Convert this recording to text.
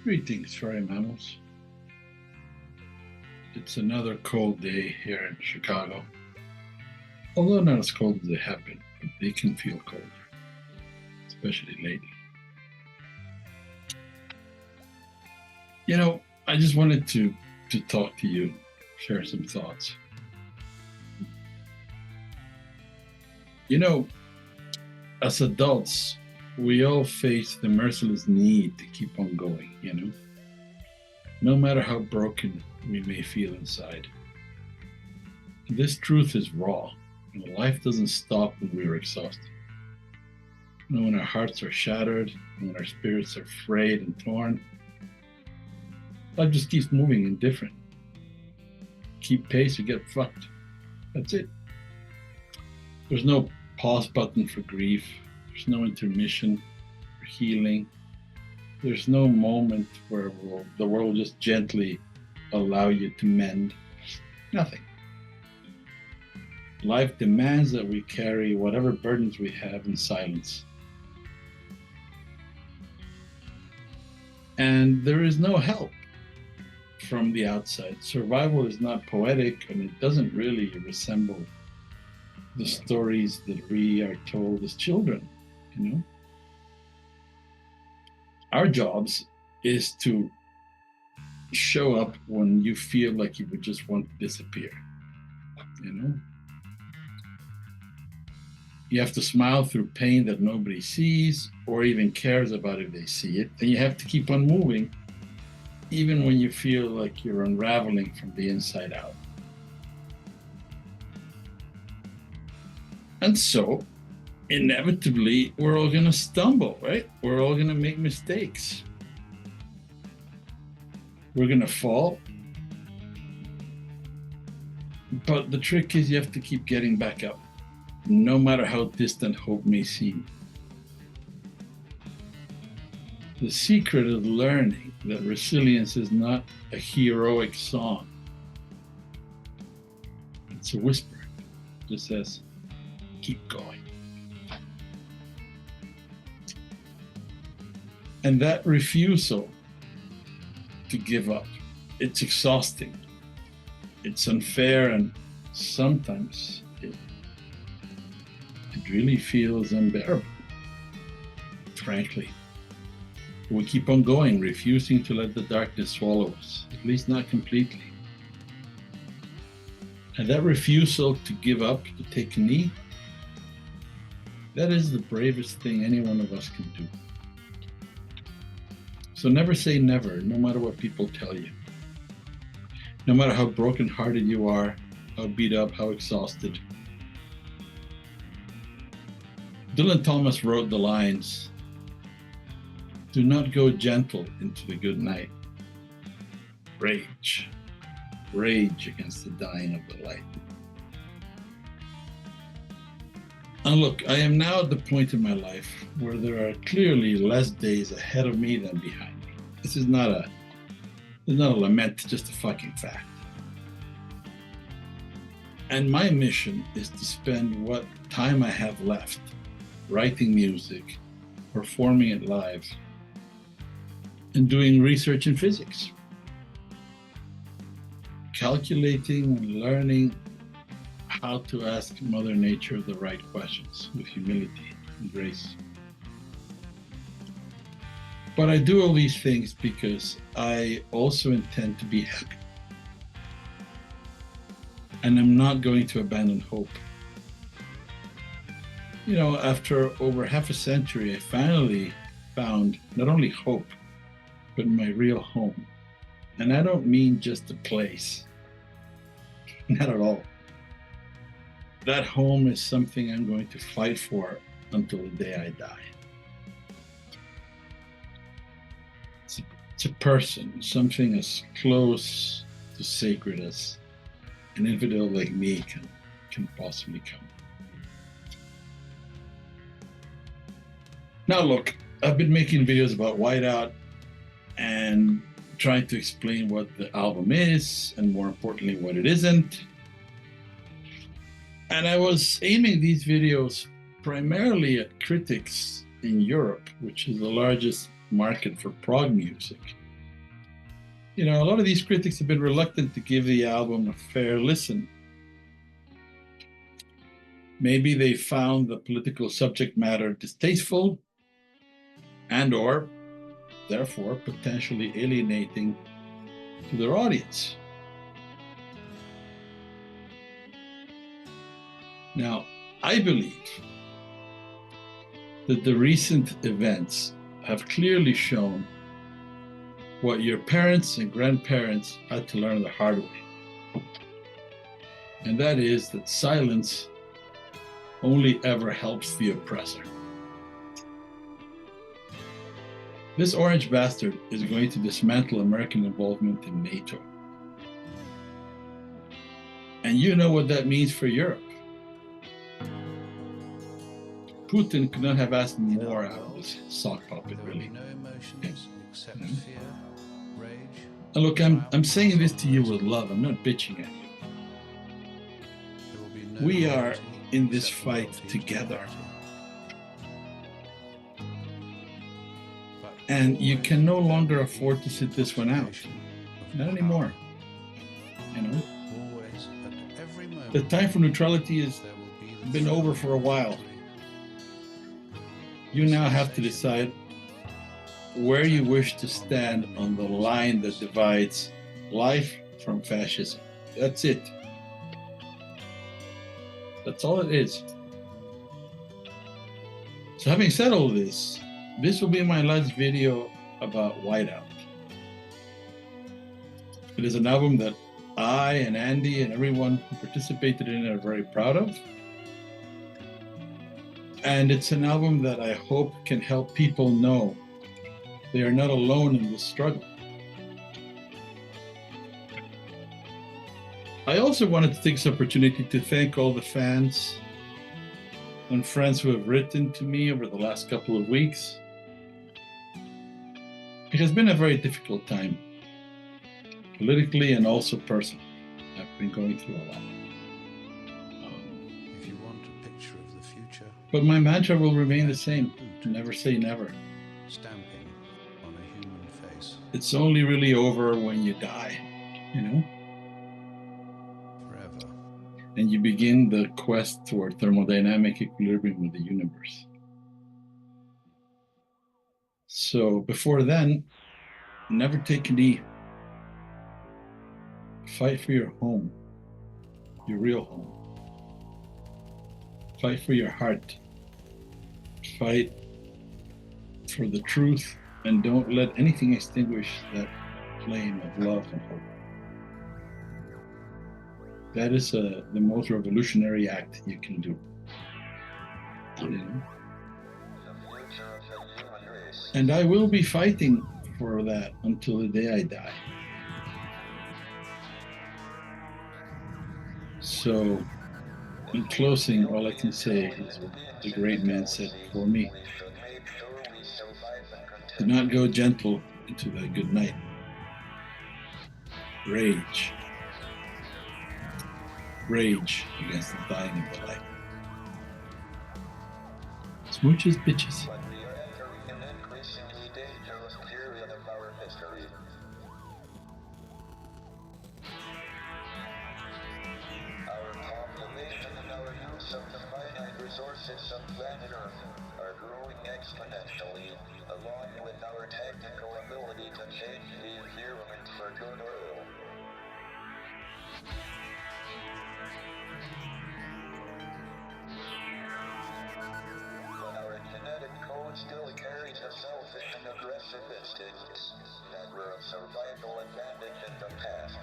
Greetings, furry mammals. It's another cold day here in Chicago. Although not as cold as they have been, but they can feel colder, especially lately. I just wanted to talk to you, share some thoughts. As adults, we all face the merciless need to keep on going. No matter how broken we may feel inside. This truth is raw. Life doesn't stop when we are exhausted. When our hearts are shattered, when our spirits are frayed and torn, life just keeps moving indifferent. Keep pace or get fucked. That's it. There's no pause button for grief. There's no intermission for healing. There's no moment where the world will just gently allow you to mend. Nothing. Life demands that we carry whatever burdens we have in silence. And there is no help from the outside. Survival is not poetic, and it doesn't really resemble the stories that we are told as children. Our jobs is to show up when you feel like you would just want to disappear. You have to smile through pain that nobody sees or even cares about if they see it. And you have to keep on moving, even when you feel like you're unraveling from the inside out. And so, inevitably, we're all going to stumble, right? We're all going to make mistakes. We're going to fall. But the trick is you have to keep getting back up, no matter how distant hope may seem. The secret of learning that resilience is not a heroic song. It's a whisper. It just says, keep going. And that refusal to give up, it's exhausting. It's unfair, and sometimes it really feels unbearable, frankly. We keep on going, refusing to let the darkness swallow us, at least not completely. And that refusal to give up, to take a knee, that is the bravest thing any one of us can do. So never say never, no matter what people tell you. No matter how brokenhearted you are, how beat up, how exhausted. Dylan Thomas wrote the lines, "Do not go gentle into the good night. Rage against the dying of the light." And look, I am now at the point in my life where there are clearly less days ahead of me than behind me. This is not a lament, just a fucking fact. And my mission is to spend what time I have left writing music, performing it live, and doing research in physics. Calculating and learning how to ask Mother Nature the right questions with humility and grace. But I do all these things because I also intend to be happy. And I'm not going to abandon hope. After over half a century, I finally found not only hope, but my real home. And I don't mean just a place. Not at all. That home is something I'm going to fight for until the day I die. It's a person, something as close to sacred as an infidel like me can possibly come. Now look, I've been making videos about Whiteout and trying to explain what the album is, and more importantly, what it isn't. And I was aiming these videos primarily at critics in Europe, which is the largest market for prog music. A lot of these critics have been reluctant to give the album a fair listen. Maybe they found the political subject matter distasteful and/or, therefore, potentially alienating to their audience. Now, I believe that the recent events have clearly shown what your parents and grandparents had to learn the hard way. And that is that silence only ever helps the oppressor. This orange bastard is going to dismantle American involvement in NATO. And you know what that means for Europe. Putin could not have asked more out of this sock puppet, really. No emotions except fear, rage. And look, I'm saying this to you with love. I'm not bitching at you. We are in this fight together. And you can no longer afford to sit this one out. Not anymore. The time for neutrality has been over for a while. You now have to decide where you wish to stand on the line that divides life from fascism. That's it. That's all it is. So having said all this will be my last video about Whiteout. It is an album that I and Andy and everyone who participated in it are very proud of. And it's an album that I hope can help people know they are not alone in this struggle. I also wanted to take this opportunity to thank all the fans and friends who have written to me over the last couple of weeks. It has been a very difficult time, politically and also personally. I've been going through a lot. If you want a picture of the future, but my mantra will remain the same: never say never. Stamping on a human face. It's only really over when you die, Forever. And you begin the quest toward thermodynamic equilibrium with the universe. So before then, never take a knee. Fight for your home, your real home. Fight for your heart. Fight for the truth, and don't let anything extinguish that flame of love and hope. That is the most revolutionary act you can do. And I will be fighting for that until the day I die. So, in closing, all I can say is what the great man said before me: do not go gentle into the good night. Rage. Rage against the dying of the light. Smooches, bitches. Of the finite resources of planet Earth are growing exponentially, along with our technical ability to change the environment for good or ill. But our genetic code still carries a selfish and aggressive instincts that were of survival advantage in the past.